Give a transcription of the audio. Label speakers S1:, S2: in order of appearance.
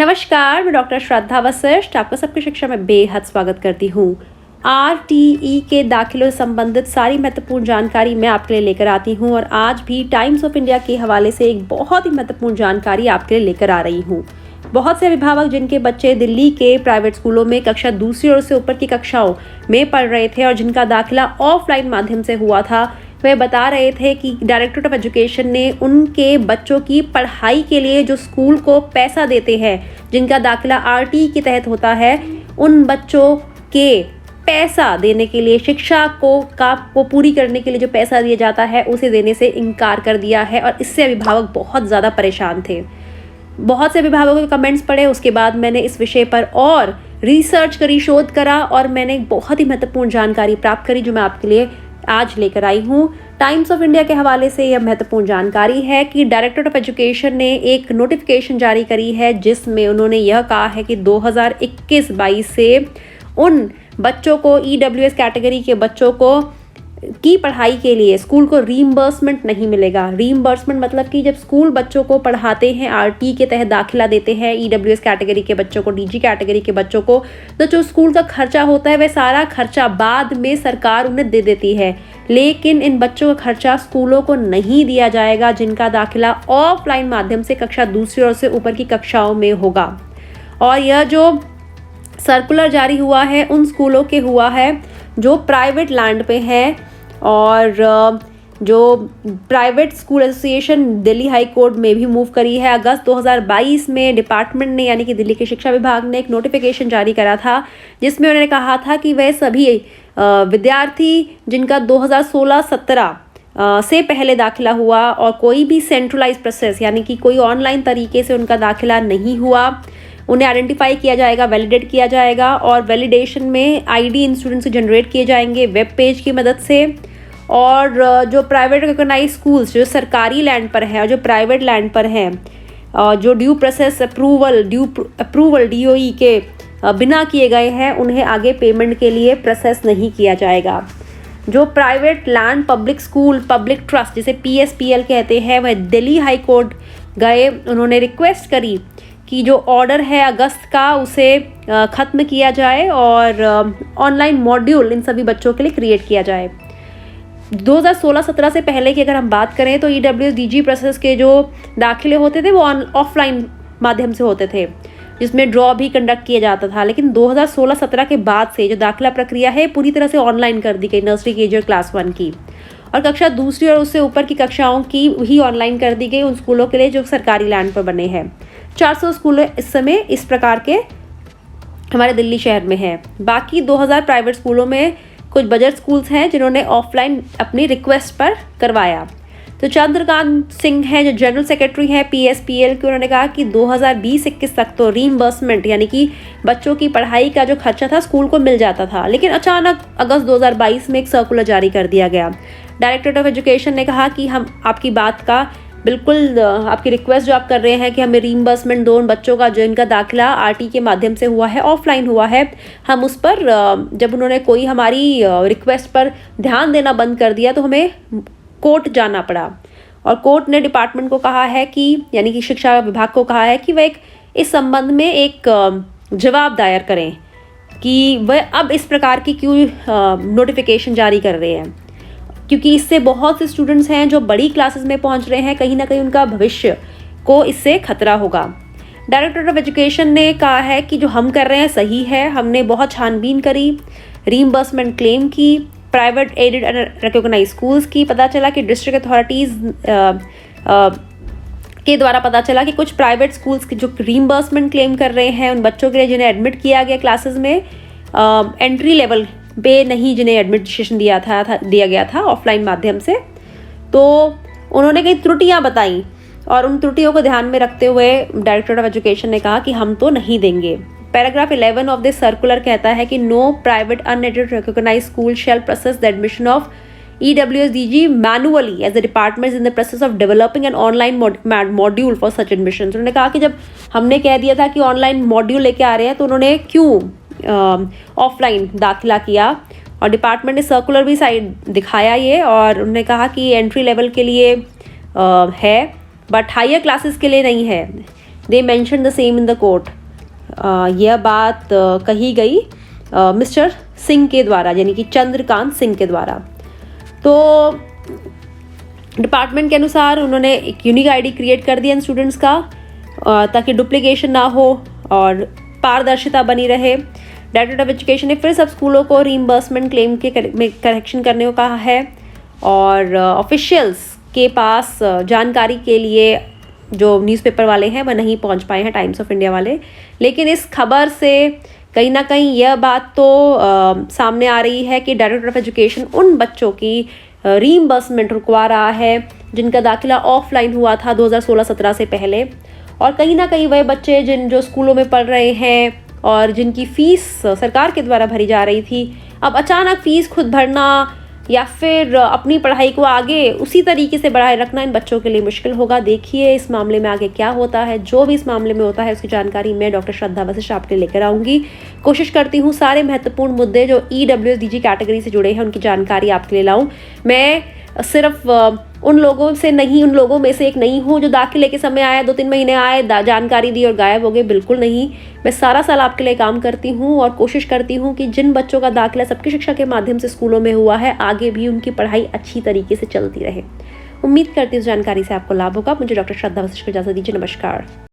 S1: नमस्कार, मैं डॉक्टर श्रद्धा वशिष्ठ आपका सबकी शिक्षा में बेहद स्वागत करती हूँ। आरटीई के दाखिलों से संबंधित सारी महत्वपूर्ण जानकारी मैं आपके लिए लेकर आती हूँ और आज भी टाइम्स ऑफ इंडिया के हवाले से एक बहुत ही महत्वपूर्ण जानकारी आपके लिए लेकर आ रही हूँ। बहुत से अभिभावक जिनके बच्चे दिल्ली के प्राइवेट स्कूलों में कक्षा दूसरी और से ऊपर की कक्षाओं में पढ़ रहे थे और जिनका दाखिला ऑफलाइन माध्यम से हुआ था, वे बता रहे थे कि डायरेक्टरेट ऑफ एजुकेशन ने उनके बच्चों की पढ़ाई के लिए जो स्कूल को पैसा देते हैं, जिनका दाखिला आरटीई के तहत होता है, उन बच्चों के पैसा देने के लिए, शिक्षा को पूरी करने के लिए जो पैसा दिया जाता है उसे देने से इनकार कर दिया है और इससे अभिभावक बहुत ज़्यादा परेशान थे। बहुत से अभिभावकों के कमेंट्स पढ़े, उसके बाद मैंने इस विषय पर और रिसर्च करी, शोध करा और मैंने एक बहुत ही महत्वपूर्ण जानकारी प्राप्त करी जो मैं आपके लिए आज लेकर आई हूँ। टाइम्स ऑफ इंडिया के हवाले से यह महत्वपूर्ण जानकारी है कि डायरेक्टरेट ऑफ एजुकेशन ने एक नोटिफिकेशन जारी करी है जिसमें उन्होंने यह कहा है कि 2021-22 से उन बच्चों को, ईडब्ल्यूएस कैटेगरी के बच्चों को की पढ़ाई के लिए स्कूल को रीइंबर्समेंट नहीं मिलेगा। रीइंबर्समेंट मतलब कि जब स्कूल बच्चों को पढ़ाते हैं, आरटी के तहत दाखिला देते हैं ईडब्ल्यूएस कैटेगरी के बच्चों को, डीजी कैटेगरी के बच्चों को, तो जो स्कूल का खर्चा होता है वह सारा खर्चा बाद में सरकार उन्हें दे देती है। लेकिन इन बच्चों का खर्चा स्कूलों को नहीं दिया जाएगा जिनका दाखिला ऑफलाइन माध्यम से कक्षा दूसरी और से ऊपर की कक्षाओं में होगा। और यह जो सर्कुलर जारी हुआ है उन स्कूलों के हुआ है जो प्राइवेट लैंड पे हैं और जो private school association Delhi high court में भी मूव करी है। अगस्त 2022 में डिपार्टमेंट ने, यानी कि दिल्ली के शिक्षा विभाग ने एक नोटिफिकेशन जारी करा था जिसमें उन्होंने कहा था कि वह सभी विद्यार्थी जिनका 2016-17 से पहले दाखिला हुआ और कोई भी सेंट्रलाइज प्रोसेस यानी कि कोई ऑनलाइन तरीके से उनका दाखिला नहीं हुआ, उन्हें आइडेंटिफाई किया जाएगा, वैलिडेट किया जाएगा और वैलिडेशन में आईडी इन स्टूडेंट्स से जनरेट किए जाएंगे वेब पेज की मदद से। और जो प्राइवेट रिकॉग्नाइज स्कूल्स जो सरकारी लैंड पर हैं और जो प्राइवेट लैंड पर हैं, जो ड्यू प्रोसेस अप्रूवल डीओई के बिना किए गए हैं, उन्हें आगे पेमेंट के लिए प्रोसेस नहीं किया जाएगा। जो private land public school, public trust जिसे पीएसपीएल कहते हैं, वह दिल्ली हाई कोर्ट गए, उन्होंने रिक्वेस्ट करी कि जो ऑर्डर है अगस्त का उसे ख़त्म किया जाए और ऑनलाइन मॉड्यूल इन सभी बच्चों के लिए क्रिएट किया जाए। 2016-17 से पहले की अगर हम बात करें तो ईडब्ल्यूएस डीजी प्रोसेस के जो दाखिले होते थे वो ऑफलाइन माध्यम से होते थे जिसमें ड्रॉ भी कंडक्ट किया जाता था। लेकिन 2016-17 के बाद से जो दाखिला प्रक्रिया है पूरी तरह से ऑनलाइन कर दी गई, नर्सरी केजी और क्लास 1 की, और कक्षा दूसरी और उससे ऊपर की कक्षाओं की ही ऑनलाइन कर दी गई उन स्कूलों के लिए जो सरकारी लैंड पर बने हैं। 400 स्कूल इस समय इस प्रकार के हमारे दिल्ली शहर में हैं। बाकी 2000 प्राइवेट स्कूलों में कुछ बजट स्कूल्स हैं जिन्होंने ऑफलाइन अपनी रिक्वेस्ट पर करवाया। तो चंद्रकांत सिंह हैं जो जनरल सेक्रेटरी हैं पीएसपीएल के, उन्होंने कहा कि 2020-21 तक तो रीइंबर्समेंट यानी कि बच्चों की पढ़ाई का जो खर्चा था स्कूल को मिल जाता था, लेकिन अचानक अगस्त 2022 में एक सर्कुलर जारी कर दिया गया। डायरेक्टरेट ऑफ एजुकेशन ने कहा कि हम आपकी बात का बिल्कुल, आपकी रिक्वेस्ट जो आप कर रहे हैं कि हमें रीइंबर्समेंट दो उन बच्चों का जो इनका दाखिला आरटी के माध्यम से हुआ है, ऑफलाइन हुआ है, हम उस पर जब उन्होंने कोई हमारी रिक्वेस्ट पर ध्यान देना बंद कर दिया तो हमें कोर्ट जाना पड़ा। और कोर्ट ने डिपार्टमेंट को कहा है कि, यानी कि शिक्षा विभाग को कहा है कि वह इस संबंध में एक जवाब दायर करें कि वह अब इस प्रकार की क्यों नोटिफिकेशन जारी कर रहे हैं, क्योंकि इससे बहुत से स्टूडेंट्स हैं जो बड़ी क्लासेस में पहुंच रहे हैं, कहीं ना कहीं उनका भविष्य को इससे खतरा होगा। डायरेक्टरेट ऑफ एजुकेशन ने कहा है कि जो हम कर रहे हैं सही है, हमने बहुत छानबीन करी, रीइंबर्समेंट क्लेम की, private aided and recognise schools की, पता चला कि डिस्ट्रिक्ट अथॉरिटीज़ के द्वारा पता चला कि कुछ प्राइवेट स्कूल्स की जो रीइंबर्समेंट क्लेम कर रहे हैं उन बच्चों के लिए जिन्हें एडमिट किया गया क्लासेस में एंट्री लेवल पे नहीं, जिन्हें एडमिशन दिया गया था ऑफलाइन माध्यम से, तो उन्होंने कई त्रुटियां बताई और उन त्रुटियों को ध्यान में रखते हुए डायरेक्टरेट ऑफ एजुकेशन ने कहा कि हम तो नहीं देंगे। पैराग्राफ 11 ऑफ दिस सर्कुलर कहता है कि no private unaided recognised school shall process the admission of EWSDG manually as the department is in the process of developing an online module for such admissions। उन्होंने कहा कि जब हमने कह दिया था कि ऑनलाइन मॉड्यूल लेके आ रहे हैं तो उन्होंने क्यों ऑफलाइन दाखिला किया, और डिपार्टमेंट ने सर्कुलर भी साइड दिखाया ये, और उन्होंने कहा कि एंट्री लेवल के लिए है बट हायर क्लासेस के लिए नहीं है। They mentioned the same in the court. यह बात कही गई मिस्टर सिंह के द्वारा, यानी कि चंद्रकांत सिंह के द्वारा। तो डिपार्टमेंट के अनुसार उन्होंने एक यूनिक आईडी क्रिएट कर दिया इन स्टूडेंट्स का, ताकि डुप्लीकेशन ना हो और पारदर्शिता बनी रहे। डायरेक्टर ऑफ एजुकेशन ने फिर सब स्कूलों को रीइंबर्समेंट क्लेम के में करेक्शन करने को कहा है, और ऑफिशियल्स के पास जानकारी के लिए जो न्यूज़पेपर वाले हैं वह नहीं पहुंच पाए हैं, टाइम्स ऑफ इंडिया वाले। लेकिन इस खबर से कहीं ना कहीं यह बात तो सामने आ रही है कि डायरेक्टर ऑफ एजुकेशन उन बच्चों की रीइंबर्समेंट रुकवा रहा है जिनका दाखिला ऑफलाइन हुआ था 2016-17 से पहले। और कहीं ना कहीं वह बच्चे जो स्कूलों में पढ़ रहे हैं और जिनकी फ़ीस सरकार के द्वारा भरी जा रही थी, अब अचानक फ़ीस खुद भरना या फिर अपनी पढ़ाई को आगे उसी तरीके से बढ़ाए रखना इन बच्चों के लिए मुश्किल होगा। देखिए इस मामले में आगे क्या होता है। जो भी इस मामले में होता है उसकी जानकारी मैं डॉक्टर श्रद्धा वशिष्ठ आपके लेकर आऊँगी। कोशिश करती हूँ सारे महत्वपूर्ण मुद्दे जो EWS-DG कैटेगरी से जुड़े हैं उनकी जानकारी आपके लिए लाऊँ। मैं सिर्फ उन लोगों में से एक नहीं हूँ जो दाखिले के समय आए, 2-3 महीने आए, जानकारी दी और गायब हो गए। बिल्कुल नहीं, मैं सारा साल आपके लिए काम करती हूँ और कोशिश करती हूँ कि जिन बच्चों का दाखिला सबकी शिक्षा के माध्यम से स्कूलों में हुआ है, आगे भी उनकी पढ़ाई अच्छी तरीके से चलती रहे। उम्मीद करती हूँ जानकारी से आपको लाभ होगा। मुझे डॉक्टर श्रद्धा वशिष्ठ को इजाजत दीजिए। नमस्कार।